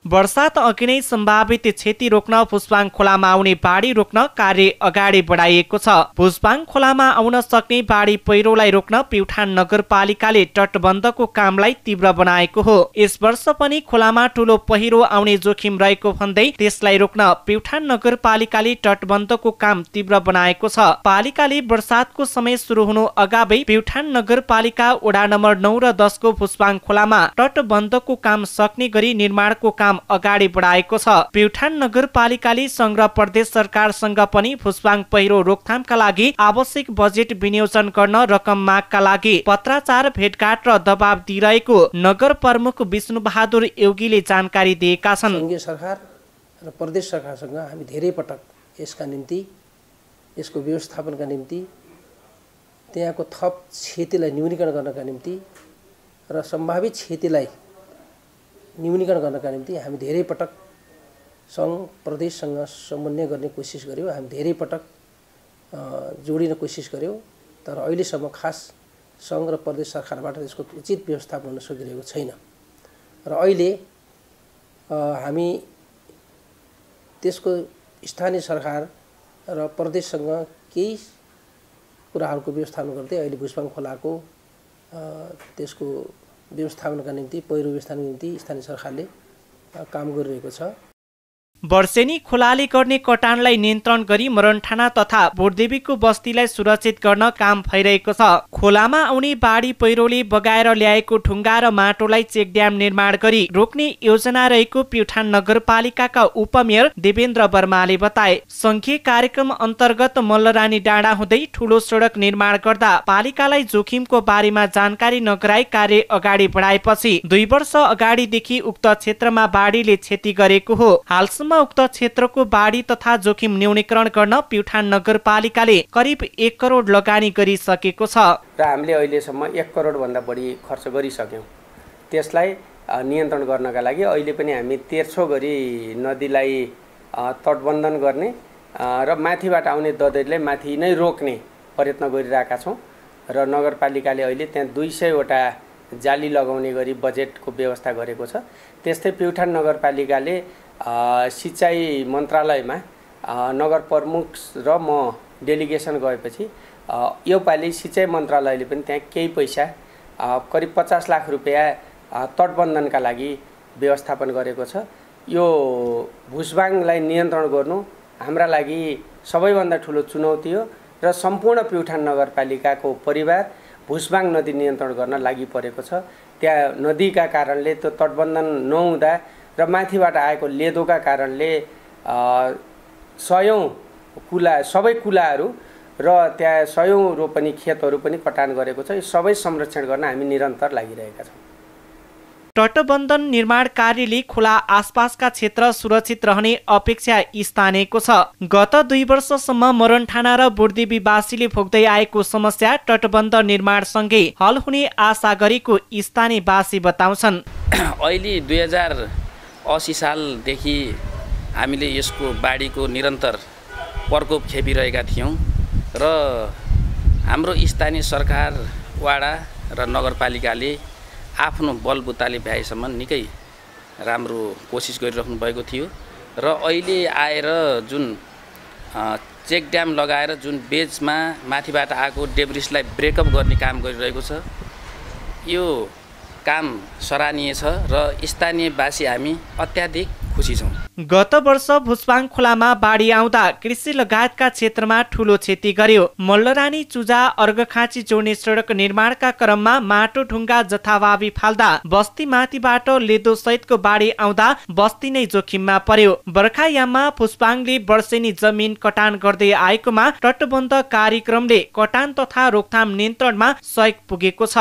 वर्षात अघि नै सम्भावित क्षति रोक्न भुस्वाङ खोलामा आउने बाढी रोक्न कार्य अगाडि बढाइएको छ। भुस्वाङ खोलामा आउन सक्ने बाढी पहिरोलाई रोक्न प्युठान नगरपालिकाले तटबन्धको कामलाई तीव्र बनाएको हो। यस वर्ष पनि खोलामा ठूलो पहिरो आउने जोखिम रहेको भन्दै त्यसलाई रोक्न प्युठान नगरपालिकाले तटबन्धको काम तीव्र बनाएको छ। पालिकाले वर्षातको समय सुरु हुनु अगावै प्युठान नगरपालिका वडा नम्बर 9 र 10 को भुस्वाङ खोलामा तटबन्धको काम सक्ने गरी निर्माणको काम अगाडि बढाएको छ। प्युठान नगरपालिकाले संघ र प्रदेश सरकारसँग पनि भुस्वाङ पहिरो रोकथामका लागि आवश्यक बजेट विनियोजन गर्न रकम मागका लागि पत्राचार भेटघाट र दबाब दिइरहेको नगर प्रमुख विष्णु बहादुर योगीले जानकारी दिएका छन्। संघीय सरकार र प्रदेश सरकारसँग हामी धेरै पटक यसका निम्ति यसको व्यवस्थापनका निम्ति त्यहाँको थप क्षतिलाई न्यूनीकरण गर्नका निम्ति र सम्भावित क्षतिलाई न्यूनीकरण गर्नका निम्ति हामी धेरै पटक संघ प्रदेशसँग समन्वय गर्ने कोसिस गर्यौं। हामी धेरै पटक जोडिन कोसिस गर्यौं, तर अहिलेसम्म खास संघ र प्रदेश सरकारबाट यसको उचित व्यवस्थापन हुन सकिरहेको छैन। र अहिले हामी त्यसको स्थानीय सरकार र प्रदेशसँग केही कुराहरूको व्यवस्थापन गर्दै अहिले भुस्वाङ खोलाको त्यसको व्यवस्थापनका निम्ति पहिरो व्यवस्थापनका निम्ति स्थानीय सरकारले काम गरिरहेको छ। वर्षेनी खोलाले गर्ने कटानलाई नियन्त्रण गरी मरणठाना तथा बोटदेवीको बस्तीलाई सुरक्षित गर्न काम भइरहेको छ। खोलामा आउने बाढी पहिरोले बगाएर ल्याएको ढुङ्गा र माटोलाई चेकड्याम निर्माण गरी रोक्ने योजना रहेको प्युठान नगरपालिकाका उपमेयर देवेन्द्र वर्माले बताए। संघीय कार्यक्रम अन्तर्गत मल्लरानी डाँडा हुँदै ठूलो सडक निर्माण गर्दा पालिकालाई जोखिमको बारेमा जानकारी नगराई कार्य अगाडि बढाएपछि 2 वर्ष अगाडिदेखि उक्त क्षेत्रमा बाढीले क्षति गरेको हो। हालसम्म उक्त क्षेत्रको बाढी तथा जोखिम न्यूनीकरण गर्न प्युठान नगरपालिकाले करिब 1 करोड लगानी गरिसकेको छ र हामीले अहिलेसम्म 1 करोड भन्दा बढी खर्च गरिसक्यौं। त्यसलाई नियन्त्रण गर्नका लागि अहिले पनि हामी तेर्छो गरी नदीलाई तटबन्धन गर्ने र माथिबाट आउने ददैलाई माथि नै रोक्ने प्रयत्न गरिरहेका छौं र नगरपालिकाले अहिले त्यहाँ 200 वटा जाली लगाउने गरी बजेटको व्यवस्था गरेको छ। त्यस्तै प्युठान नगरपालिकाले सिंचाई मन्त्रालयमा नगर प्रमुख र म डेलिगेसन गएपछि यो पालि सिंचाई मन्त्रालयले पनि त्यहाँ केही पैसा करिब 50 लाख रुपैयाँ तटबन्धनका लागि व्यवस्थापन गरेको छ। यो भुस्वाङलाई नियन्त्रण गर्नु हाम्रा लागि सबैभन्दा ठूलो चुनौती हो र सम्पूर्ण प्युठान नगरपालिकाको परिवार भुस्वाङ नदी नियन्त्रण गर्न लागि परेको छ। त्यहाँ नदीका कारणले त्यो तटबन्धन नहुँदा र माथिबाट आएको लेदोका कारणले सयौं कुला सबै कुलाहरू र त्यहाँ सयौं रोपनी खेतहरू पनि कटान गरेको छ। यो सबै संरक्षण गर्न हामी निरन्तर लागिरहेका छौं। तटबन्धन निर्माण कार्यले खोला आसपासका क्षेत्र सुरक्षित रहने अपेक्षा स्थानीयको छ। गत 2 वर्षसम्म मरणठाना र बोटदेवीवासीले भोग्दै आएको समस्या तटबन्ध निर्माणसँगै हल हुने आशा गरेको स्थानीयवासी बताउँछन्। अहिले 2080 सालदेखि हामीले यसको बाढीको निरन्तर प्रकोप खेपिरहेका थियौं र हाम्रो स्थानीय सरकार वडा र नगरपालिकाले आफ्नो बलबुताले भ्याएसम्म निकै राम्रो कोसिस गरिराख्नु भएको थियो र अहिले आएर जुन चेक ड्याम लगाएर जुन बेजमा माथिबाट आएको डेब्रिसलाई ब्रेकअप गर्ने काम गरिरहेको छ, यो काम सराहनीय छ र स्थानीयवासी हामी अत्याधिक खुसी छौं। गत वर्ष भुस्वाङ खोलामा बाढी आउँदा कृषि लगायतका क्षेत्रमा ठूलो क्षति गर्यो। मल्लरानी चुजा अर्घखाँची जोड्ने सडक निर्माणका क्रममा माटो ढुङ्गा जथाभावी फाल्दा बस्ती माथिबाट लेदो सहितको बाढी आउँदा बस्ती नै जोखिममा पर्यो। बर्खायाममा भुस्वाङले वर्षेनी जमिन कटान गर्दै आएकोमा तटबन्ध कार्यक्रमले कटान तथा रोकथाम नियन्त्रणमा सहयोग पुगेको छ।